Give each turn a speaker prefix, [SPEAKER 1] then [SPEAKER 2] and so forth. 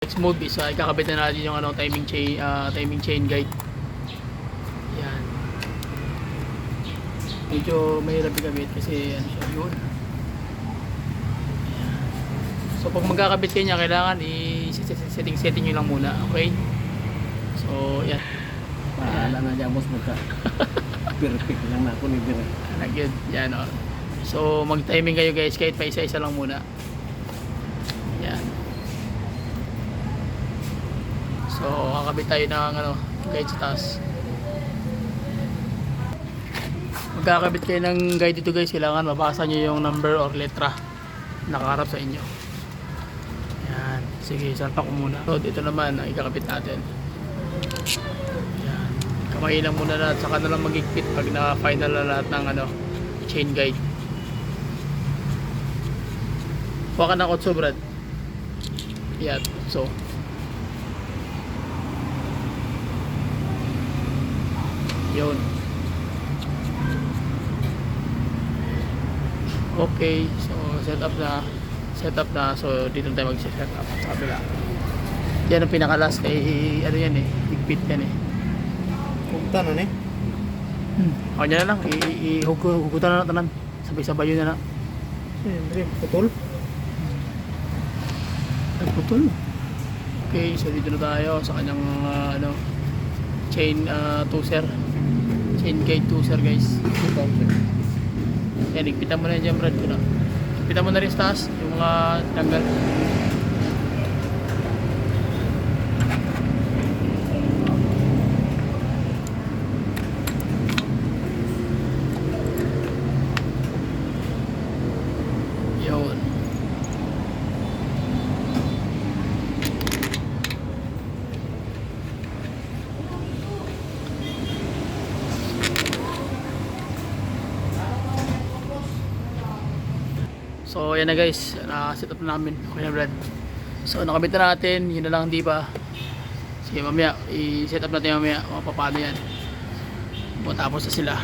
[SPEAKER 1] Next move is ikakabit na natin yung timing chain guide. Yan. Medyo mahirap ikabit kasi ano siya yun. Yan. So pag magkakabit kayo niya, kailangan i-setting nyo lang muna, okay? So yan.
[SPEAKER 2] Paala na dyan boss, magka perfect lang na ako ni Dire.
[SPEAKER 1] Good. Yan o. So mag timing kayo guys, kahit pa isa-isa lang muna. Yan. So kakabit tayo ng guide sa taas. Magkakabit kayo ng guide dito guys, kailangan mabasa nyo yung number or letra nakaharap sa inyo. Yan. Sige, salpak ko muna. So dito naman ang ikakabit natin. Yan. Kamay lang muna lahat, saka na lang magigpit pag na-final na lahat ng chain guide. Kuha ka ng otso, Brad. Yan. So yun. Okay, so set up na. So dito tayo mag-set up sa kabila. Yan ang pinaka-last kay yan higpit yan
[SPEAKER 2] Kugta na ni?
[SPEAKER 1] Ako niya na lang, hugutan na tanan. Sabay-sabay yun na lang.
[SPEAKER 2] Siyempre, putol.
[SPEAKER 1] Ay, putol. Okay, so dito na tayo sa kanyang chain tooser. Chain guide tooser guys. Yan, higpitan mo na dyan, Brad. Higpitan mo na rin sa taas yung mga tanggal. Yun. So yan na guys, na-set up na namin. Okay na, Brad. So nakabit na natin, yun na lang, di ba? Sige, mamaya i-set up natin mamaya kung paano yan. Tapos na sila.